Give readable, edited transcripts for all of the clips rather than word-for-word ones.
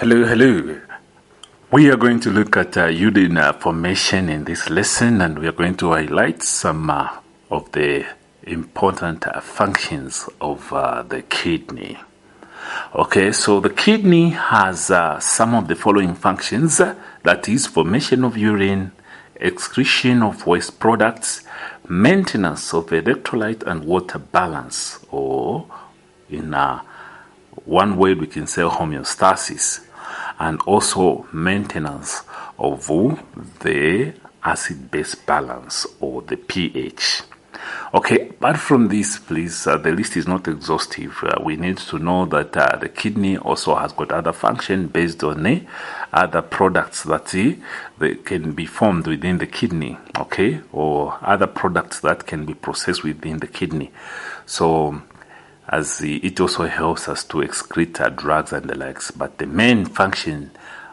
Hello. We are going to look at urine formation in this lesson, and we are going to highlight some of the important functions of the kidney. Okay, so the kidney has some of the following functions, that is formation of urine, excretion of waste products, maintenance of electrolyte and water balance, or in one word we can say homeostasis, and also maintenance of the acid-base balance, or the pH. Okay, apart from this, please, the list is not exhaustive. We need to know that the kidney also has got other function based on other products that they can be formed within the kidney, okay, or other products that can be processed within the kidney. So as it also helps us to excrete drugs and the likes. But the main function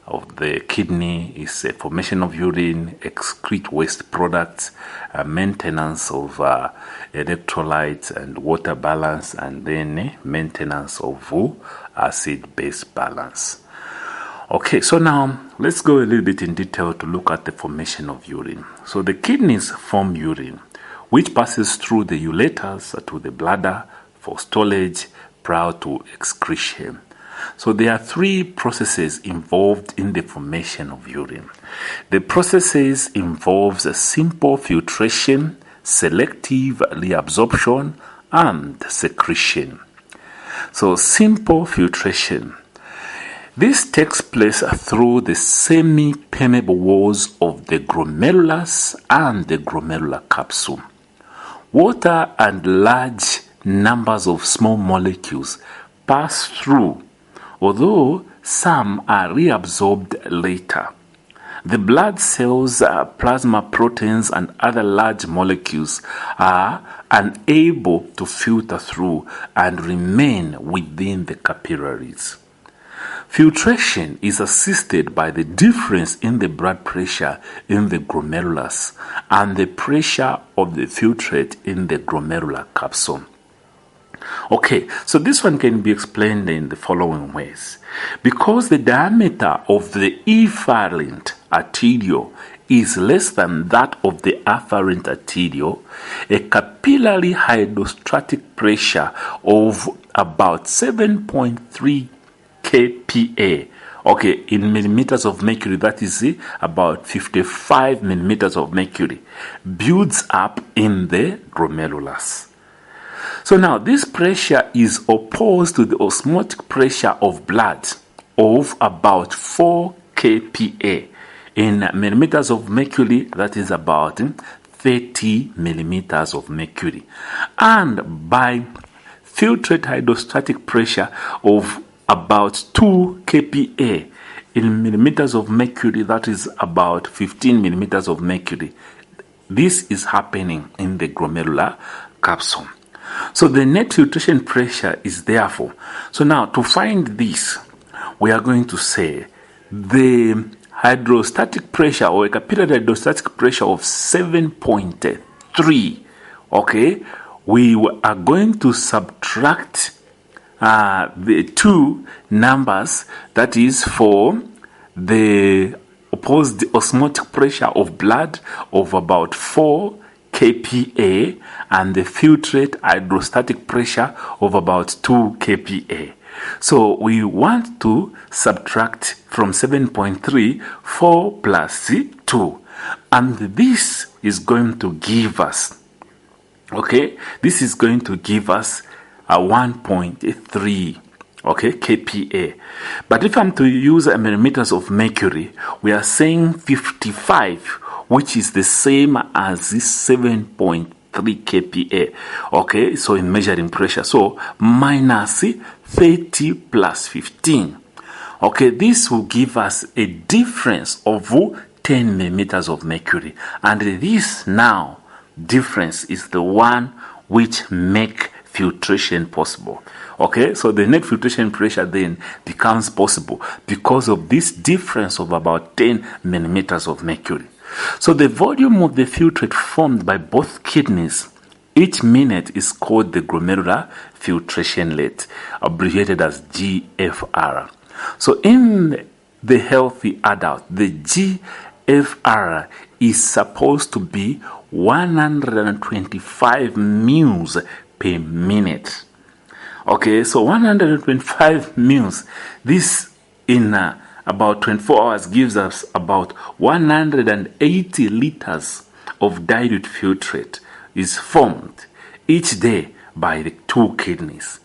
of the kidney is formation of urine, excrete waste products, maintenance of electrolytes and water balance, and then maintenance of acid-base balance. Okay, so now let's go a little bit in detail to look at the formation of urine. So the kidneys form urine, which passes through the ureters to the bladder for storage prior to excretion. So there are three processes involved in the formation of urine. The processes involves a simple filtration, selective reabsorption, and secretion. So simple filtration. This takes place through the semi-permeable walls of the glomerulus and the glomerular capsule. Water and large numbers of small molecules pass through, although some are reabsorbed later. The blood cells, plasma proteins, and other large molecules are unable to filter through and remain within the capillaries. Filtration is assisted by the difference in the blood pressure in the glomerulus and the pressure of the filtrate in the glomerular capsule. Okay, so this one can be explained in the following ways. Because the diameter of the efferent arteriole is less than that of the afferent arteriole, a capillary hydrostatic pressure of about 7.3 kPa, okay, in millimeters of mercury, that is about 55 millimeters of mercury, builds up in the glomerulus. So now this pressure is opposed to the osmotic pressure of blood of about 4 kPa. In millimeters of mercury, that is about 30 millimeters of mercury. And by filtrate hydrostatic pressure of about 2 kPa. In millimeters of mercury, that is about 15 millimeters of mercury. This is happening in the glomerular capsule. So the net filtration pressure is therefore. So now to find this, we are going to say the hydrostatic pressure, or a capillary hydrostatic pressure of 7.3. Okay, we are going to subtract the two numbers, that is for the opposed osmotic pressure of blood of about 4 kPa and the filtrate hydrostatic pressure of about 2 kPa. So we want to subtract from 7.3 4 plus 2, and this is going to give us, okay, this is going to give us a 1.3, okay, kPa. But if I'm to use millimeters of mercury, we are saying 55, which is the same as this 7.3 kPa. Okay, so in measuring pressure, so minus 30 plus 15. Okay, this will give us a difference of 10 millimeters of mercury, and this now difference is the one which make filtration possible. Okay, so the net filtration pressure then becomes possible because of this difference of about 10 millimeters of mercury. So the volume of the filtrate formed by both kidneys each minute is called the glomerular filtration rate, abbreviated as GFR. So in the healthy adult, the GFR is supposed to be 125 mils per minute. Okay, so 125 mils, this in about 24 hours gives us about 180 liters of dilute filtrate is formed each day by the two kidneys.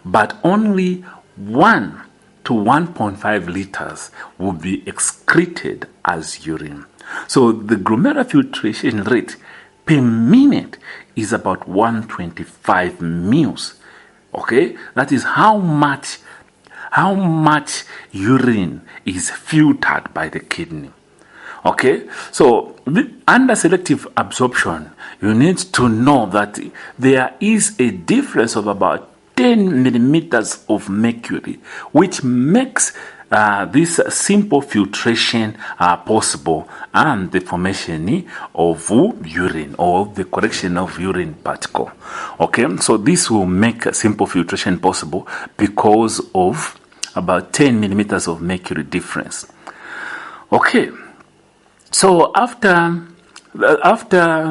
But only 1 to 1.5 liters will be excreted as urine. So the glomerular filtration rate per minute is about 125 mils. Okay, that is how much urine is filtered by the kidney. Okay, so under selective absorption, you need to know that there is a difference of about 10 millimeters of mercury, which makes this simple filtration possible, and the formation of urine, or the correction of urine particle. Okay, so this will make simple filtration possible because of about 10 millimeters of mercury difference. Okay, so after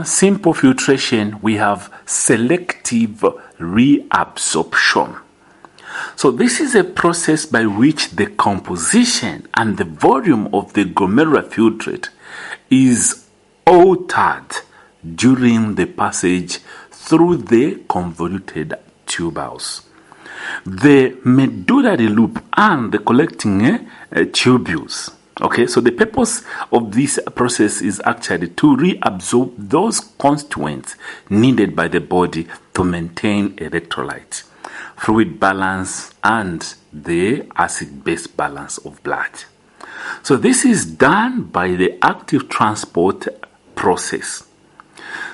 simple filtration, we have selective reabsorption. So this is a process by which the composition and the volume of the glomerular filtrate is altered during the passage through the convoluted tubules, the medullary loop, and the collecting tubules. Okay, so the purpose of this process is actually to reabsorb those constituents needed by the body to maintain electrolyte, fluid balance, and the acid-base balance of blood. So this is done by the active transport process.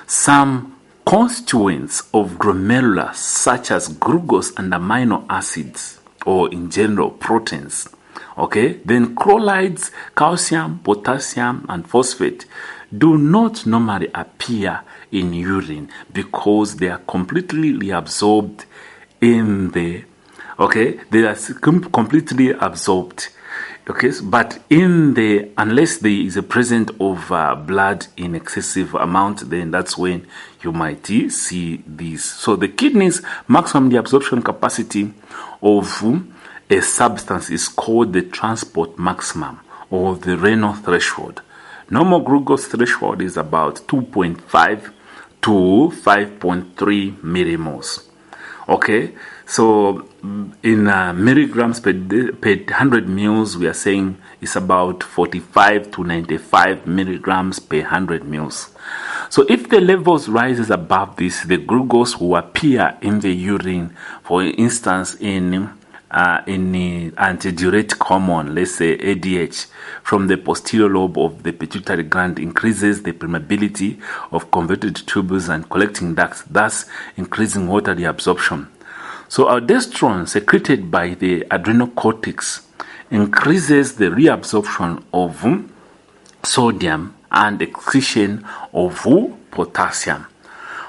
Some constituents of glomerulus, such as glucose and amino acids, or in general proteins, okay, then chlorides, calcium, potassium, and phosphate do not normally appear in urine because they are completely reabsorbed in the, okay, they are completely absorbed, okay, but in the, unless there is a presence of blood in excessive amount, then that's when you might see these. So the kidneys maximum reabsorption capacity of a substance is called the transport maximum, or the renal threshold. Normal glucose threshold is about 2.5 to 5.3 millimoles. Okay, so in milligrams per 100 mils, we are saying it's about 45 to 95 milligrams per 100 mils. So if the levels rises above this, the glucose will appear in the urine. For instance, in the antidiuretic hormone, let's say ADH, from the posterior lobe of the pituitary gland increases the permeability of convoluted tubules and collecting ducts, thus increasing water reabsorption. So aldosterone secreted by the adrenal cortex increases the reabsorption of sodium and excretion of potassium.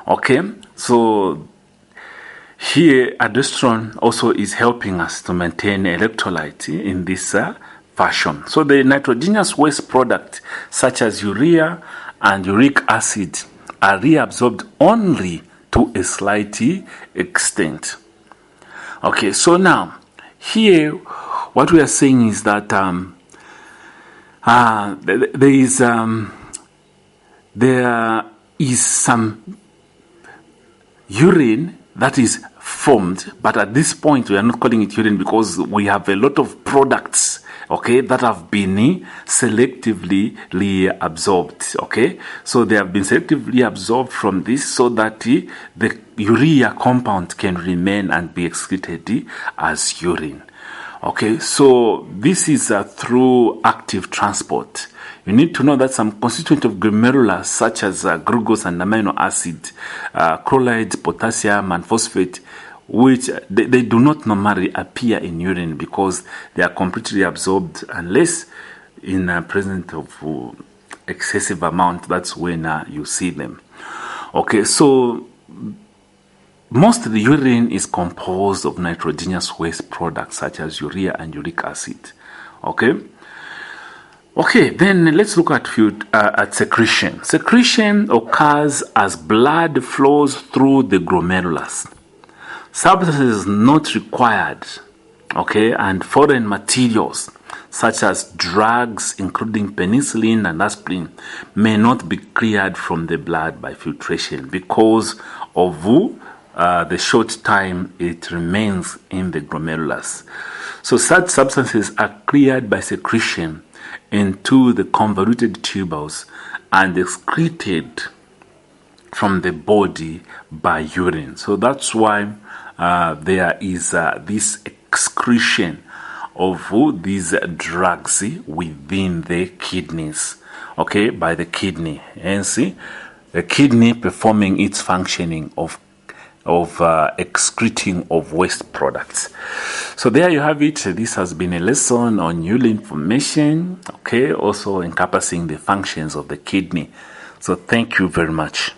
Okay, so here aldosterone also is helping us to maintain electrolyte in this fashion. So the nitrogenous waste product such as urea and uric acid are reabsorbed only to a slight extent. Okay, so now here what we are saying is that there is some urine that is formed, but at this point we are not calling it urine because we have a lot of products, okay, that have been selectively reabsorbed. Okay, so they have been selectively absorbed from this so that the urea compound can remain and be excreted as urine. Okay, so this is through active transport. You need to know that some constituent of glomerulus, such as glucose and amino acid, chlorides, potassium, and phosphate, which they do not normally appear in urine because they are completely absorbed unless in presence of excessive amount. That's when you see them. Okay, so most of the urine is composed of nitrogenous waste products such as urea and uric acid. Okay, then let's look at secretion. Secretion occurs as blood flows through the glomerulus. Substances not required, and foreign materials such as drugs including penicillin and aspirin may not be cleared from the blood by filtration because of the short time it remains in the glomerulus. So such substances are cleared by secretion into the convoluted tubules and excreted from the body by urine. So that's why there is this excretion of these drugs within the kidneys, by the kidney. Hence, the kidney performing its functioning of excreting of waste products. So there you have it. This has been a lesson on urine formation, also encompassing the functions of the kidney. So thank you very much.